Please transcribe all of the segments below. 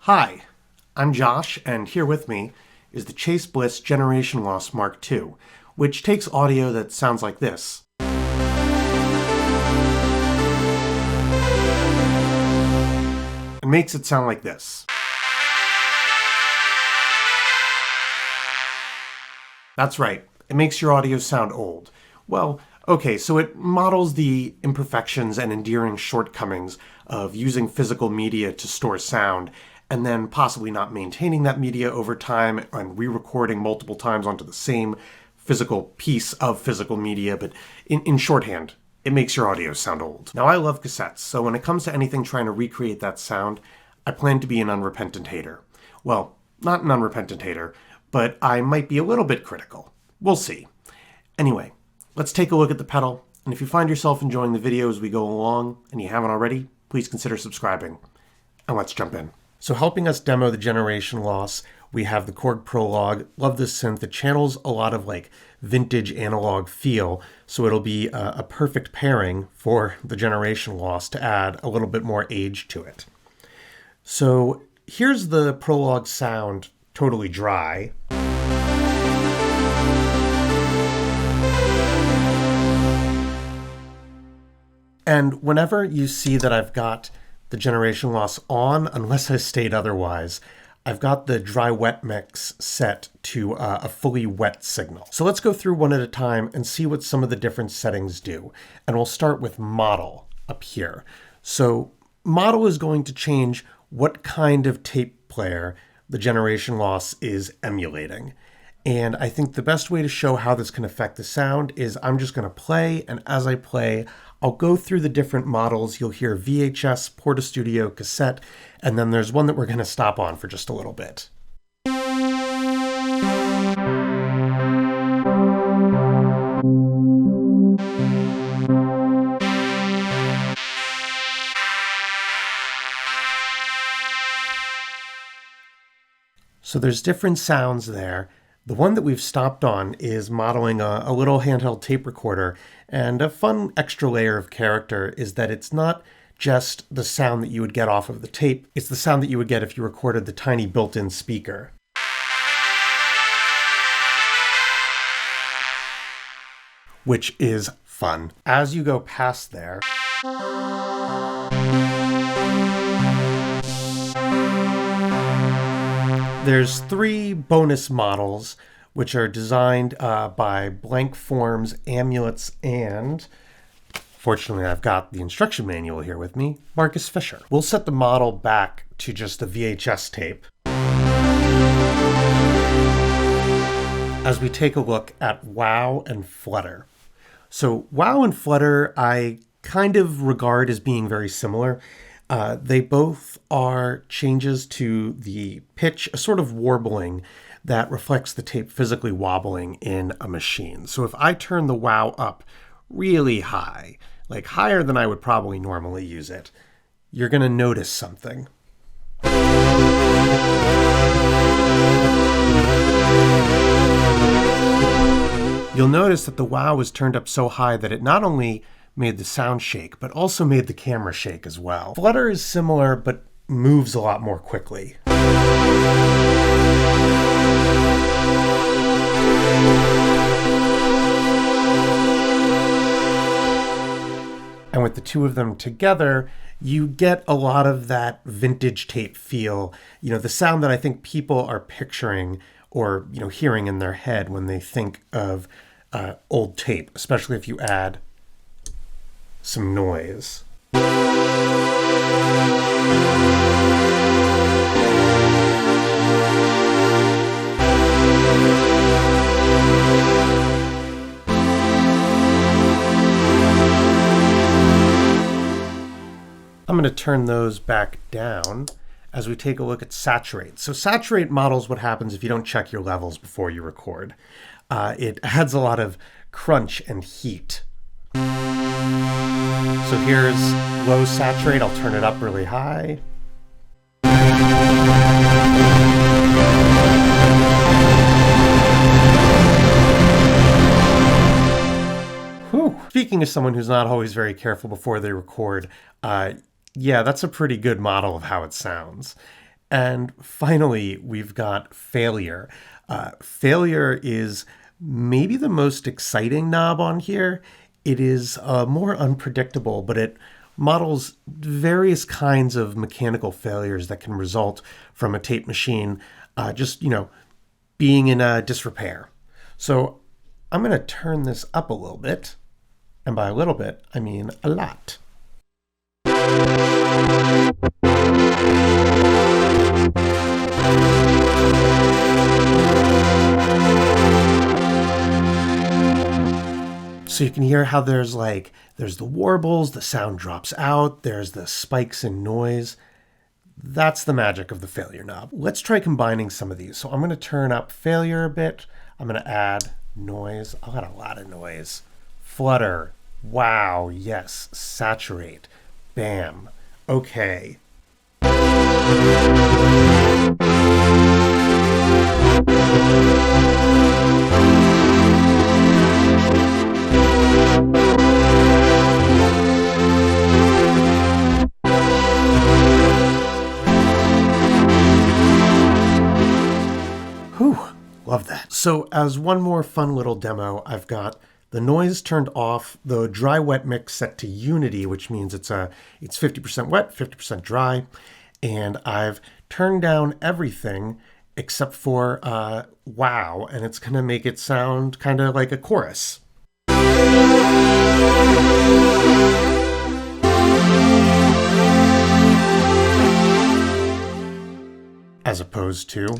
Hi, I'm Josh, and here with me is the Chase Bliss Generation Loss Mark II, which takes audio that sounds like this. And makes it sound like this. That's right, it makes your audio sound old. Well, okay, so it models the imperfections and endearing shortcomings of using physical media to store sound, and then possibly not maintaining that media over time and re-recording multiple times onto the same physical piece of physical media, but in shorthand, it makes your audio sound old. Now, I love cassettes, so when it comes to anything trying to recreate that sound, I plan to be an unrepentant hater. Well, not an unrepentant hater, but I might be a little bit critical. We'll see. Anyway, let's take a look at the pedal, and if you find yourself enjoying the video as we go along, and you haven't already, please consider subscribing. And let's jump in. So helping us demo the generation loss, we have the Korg Prologue. Love this synth. It channels a lot of like vintage analog feel, so it'll be a perfect pairing for the generation loss to add a little bit more age to it. So here's the Prologue sound totally dry. And whenever you see that I've got the generation loss on, unless I state otherwise, I've got the dry-wet mix set to a fully wet signal. So let's go through one at a time and see what some of the different settings do. And we'll start with model up here. So model is going to change what kind of tape player the generation loss is emulating. And I think the best way to show how this can affect the sound is I'm just going to play, and as I play, I'll go through the different models. You'll hear VHS, Portastudio, cassette, and then there's one that we're going to stop on for just a little bit. So there's different sounds there. The one that we've stopped on is modeling a little handheld tape recorder, and a fun extra layer of character is that it's not just the sound that you would get off of the tape, it's the sound that you would get if you recorded the tiny built-in speaker. Which is fun. As you go past there, there's 3 bonus models which are designed by Blank Forms, Amulets, and fortunately I've got the instruction manual here with me, Marcus Fisher. We'll set the model back to just a VHS tape as we take a look at Wow and Flutter. So Wow and Flutter I kind of regard as being very similar. They both are changes to the pitch, a sort of warbling that reflects the tape physically wobbling in a machine. So if I turn the Wow up really high, like higher than I would probably normally use it, you're going to notice something. You'll notice that the Wow was turned up so high that it not only made the sound shake, but also made the camera shake as well. Flutter is similar, but moves a lot more quickly. And with the two of them together, you get a lot of that vintage tape feel, the sound that I think people are picturing or, hearing in their head when they think of old tape, especially if you add some noise. I'm going to turn those back down as we take a look at Saturate. So Saturate models what happens if you don't check your levels before you record. It adds a lot of crunch and heat. So here's low Saturate. I'll turn it up really high. Whew. Speaking as someone who's not always very careful before they record, yeah, that's a pretty good model of how it sounds. And finally, we've got failure. Failure is maybe the most exciting knob on here. It is more unpredictable, but it models various kinds of mechanical failures that can result from a tape machine being in disrepair. So I'm going to turn this up a little bit. And by a little bit, I mean a lot. So you can hear how there's the warbles, the sound drops out, there's the spikes in noise. That's the magic of the failure knob. Let's try combining some of these. So I'm going to turn up failure a bit. I'm going to add noise. I'll add a lot of noise. Flutter. Wow. Yes. Saturate. Bam. Okay. Whew, love that. So as one more fun little demo, I've got the noise turned off, the dry-wet mix set to unity, which means it's 50% wet, 50% dry, and I've turned down everything except for wow, and it's going to make it sound kind of like a chorus. As opposed to...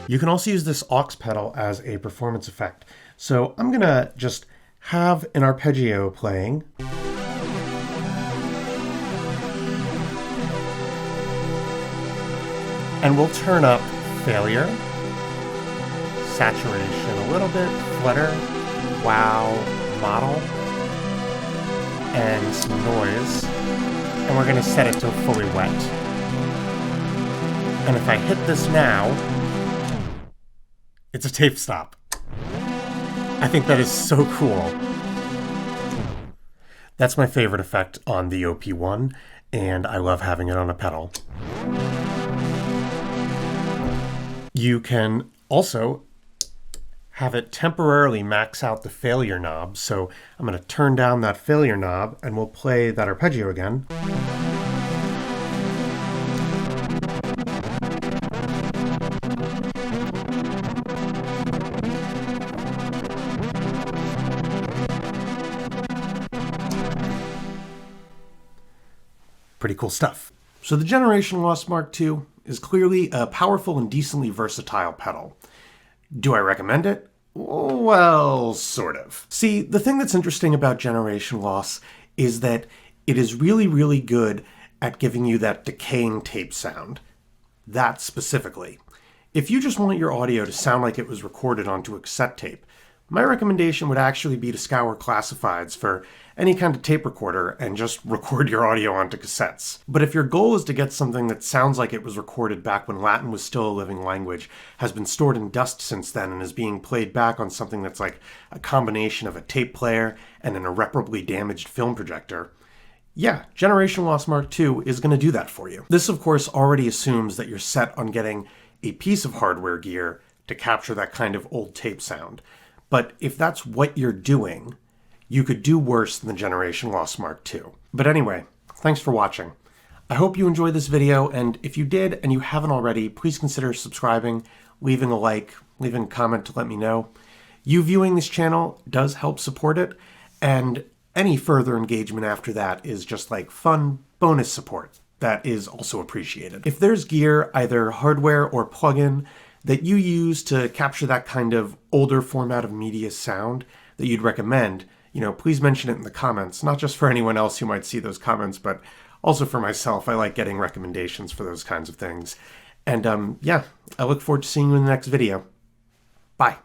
You can also use this aux pedal as a performance effect. So I'm going to just have an arpeggio playing. And we'll turn up failure, saturation a little bit, flutter, wow, model, and some noise. And we're going to set it to fully wet. And if I hit this now, it's a tape stop. I think that is so cool. That's my favorite effect on the OP1, and I love having it on a pedal. You can also have it temporarily max out the failure knob. So I'm going to turn down that failure knob and we'll play that arpeggio again. Pretty cool stuff. So the Generation Loss Mark II is clearly a powerful and decently versatile pedal. Do I recommend it? Well, sort of. See, the thing that's interesting about Generation Loss is that it is really, really good at giving you that decaying tape sound. That specifically. If you just want your audio to sound like it was recorded onto a cassette tape, my recommendation would actually be to scour classifieds for any kind of tape recorder and just record your audio onto cassettes. But if your goal is to get something that sounds like it was recorded back when Latin was still a living language, has been stored in dust since then, and is being played back on something that's like a combination of a tape player and an irreparably damaged film projector, yeah, Generation Loss Mark II is going to do that for you. This, of course, already assumes that you're set on getting a piece of hardware gear to capture that kind of old tape sound. But if that's what you're doing, you could do worse than the Generation Loss Mark II. But anyway, thanks for watching. I hope you enjoyed this video, and if you did and you haven't already, please consider subscribing, leaving a like, leaving a comment to let me know. You viewing this channel does help support it, and any further engagement after that is just like fun bonus support. That is also appreciated. If there's gear, either hardware or plugin, that you use to capture that kind of older format of media sound that you'd recommend, please mention it in the comments, not just for anyone else who might see those comments, but also for myself. I like getting recommendations for those kinds of things. And yeah, I look forward to seeing you in the next video. Bye.